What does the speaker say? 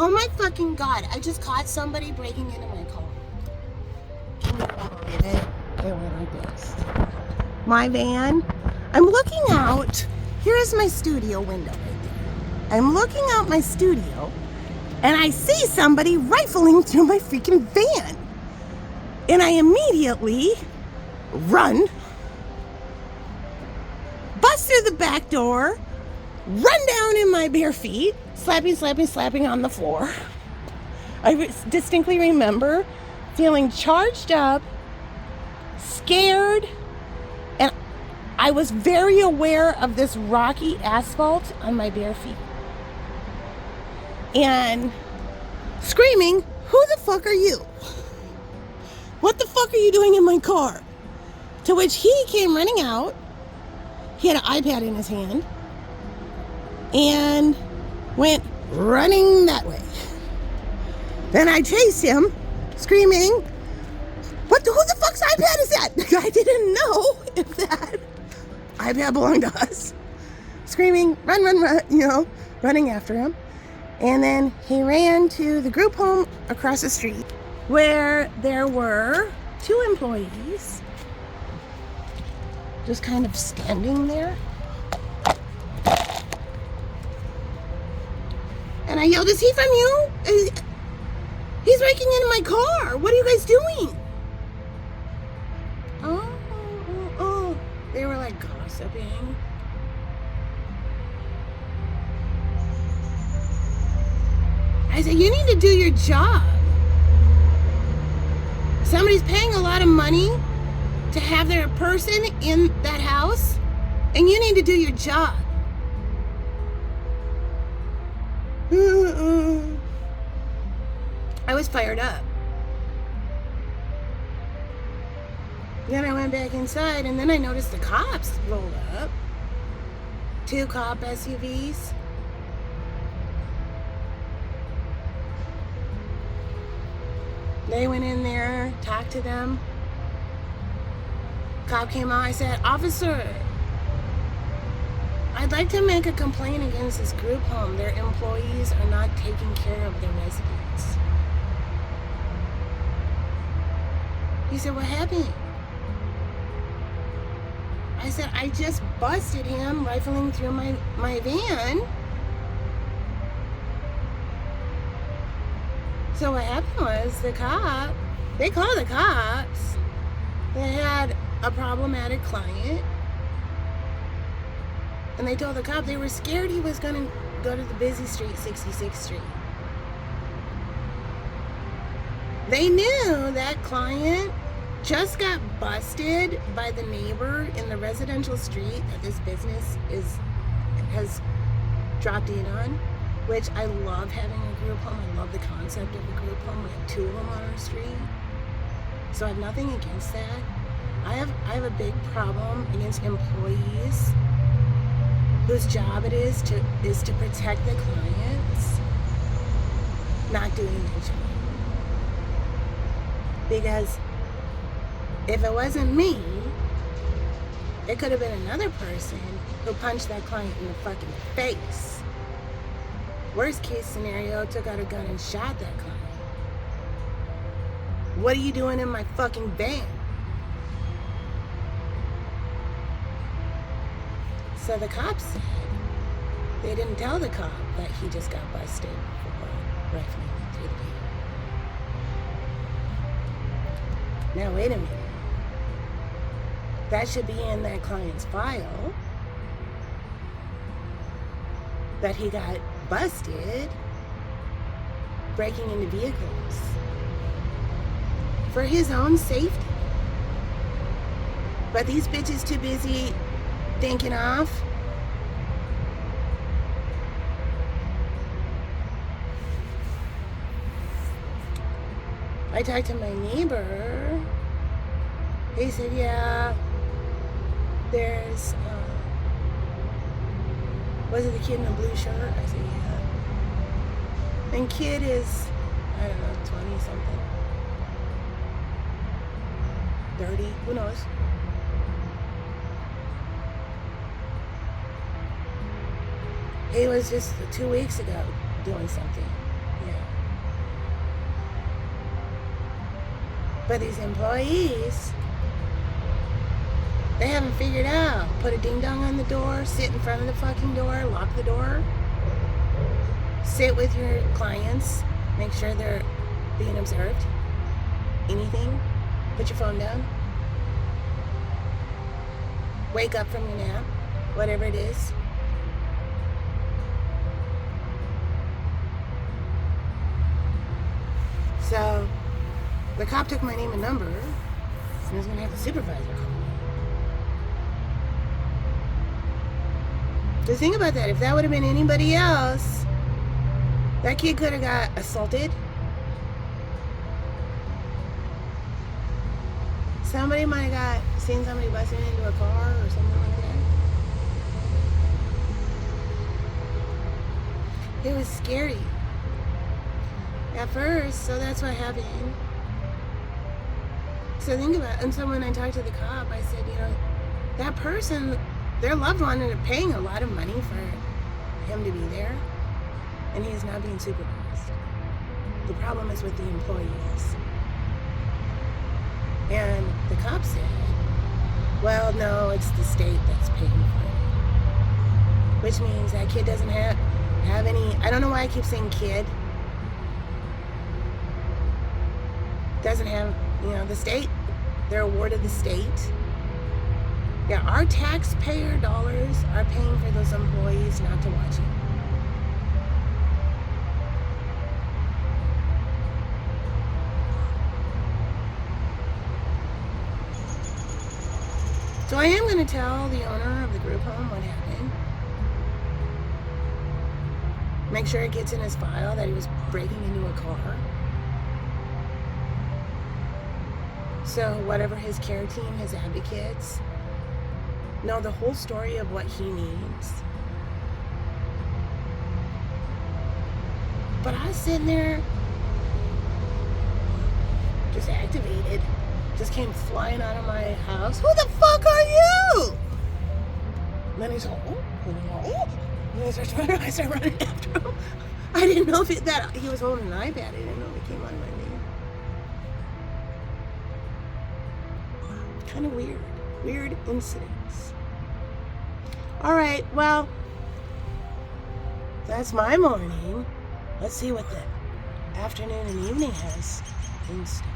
Oh my fucking God, I just caught somebody breaking into my car. Can you believe it? It went like this. My van. I'm looking out. Here is my studio window right there. I'm looking out my studio and I see somebody rifling through my freaking van. And I immediately run, bust through the back door, run down in my bare feet, slapping on the floor. I distinctly remember feeling charged up, scared, and I was very aware of this rocky asphalt on my bare feet. And screaming, "Who the fuck are you? What the fuck are you doing in my car?" To which he came running out. He had an iPad in his hand and went running that way. Then I chased him, screaming, who the fuck's iPad is that? I didn't know if that iPad belonged to us. Screaming, run, running after him. And then he ran to the group home across the street where there were 2 employees just kind of standing there. And I yelled, "Is he from you? He's breaking into my car. What are you guys doing?" Oh. They were like gossiping. I said, "You need to do your job. Somebody's paying a lot of money to have their person in that house, and you need to do your job." I was fired up. Then I went back inside, and then I noticed the cops rolled up. 2 cop SUVs. They went in there, talked to them. Cop came out. I said, "Officer, I'd like to make a complaint against this group home. Their employees are not taking care of their residents." He said, "What happened?" I said, "I just busted him rifling through my van." So what happened was they called the cops. They had a problematic client. And they told the cop they were scared he was going to go to the busy street, 66th Street. They knew that client just got busted by the neighbor in the residential street that this business has dropped in on, which I love having a group home. I love the concept of a group home. We have 2 of them on our street. So I have nothing against that. I have a big problem against employees whose job it is to protect the clients not doing their job. Because if it wasn't me, it could have been another person who punched that client in the fucking face. Worst case scenario, took out a gun and shot that client. What are you doing in my fucking van? So the cops said they didn't tell the cop that he just got busted for rifling through the van. Now wait a minute. That should be in that client's file that he got busted breaking into vehicles for his own safety. But these bitches too busy thinking off. I talked to my neighbor. He said, "Yeah, there's, was it the kid in the blue shirt?" I said, "Yeah." And kid is, I don't know, 20 something. 30, who knows? He was just 2 weeks ago doing something. Yeah. But these employees, they haven't figured out. Put a ding dong on the door, sit in front of the fucking door, lock the door, sit with your clients, make sure they're being observed. Anything, put your phone down. Wake up from your nap, whatever it is. So, the cop took my name and number, and was gonna have the supervisor call me. Just think about that. If that would have been anybody else, that kid could have got assaulted. Somebody might have seen somebody busting into a car or something like that. It was scary at first, so that's what happened. So think about it. And so when I talked to the cop, I said, that person, their loved one ended up paying a lot of money for him to be there, and he is not being supervised. The problem is with the employees. And the cop said, well, no, it's the state that's paying for it. Which means that kid doesn't have any, I don't know why I keep saying kid. Doesn't have, the state, they're awarded the state. Yeah, our taxpayer dollars are paying for those employees not to watch it. So I am going to tell the owner of the group home what happened. Make sure it gets in his file that he was breaking into a car. So whatever his care team, his advocates, know the whole story of what he needs. But I was sitting there, just activated. Just came flying out of my house. Who the fuck are you? And then he's like, oh. And I started running after him. I didn't know that he was holding an iPad. I didn't know it came out of my name. Kind of weird. Weird incidents. All right, well, that's my morning. Let's see what the afternoon and evening has in store.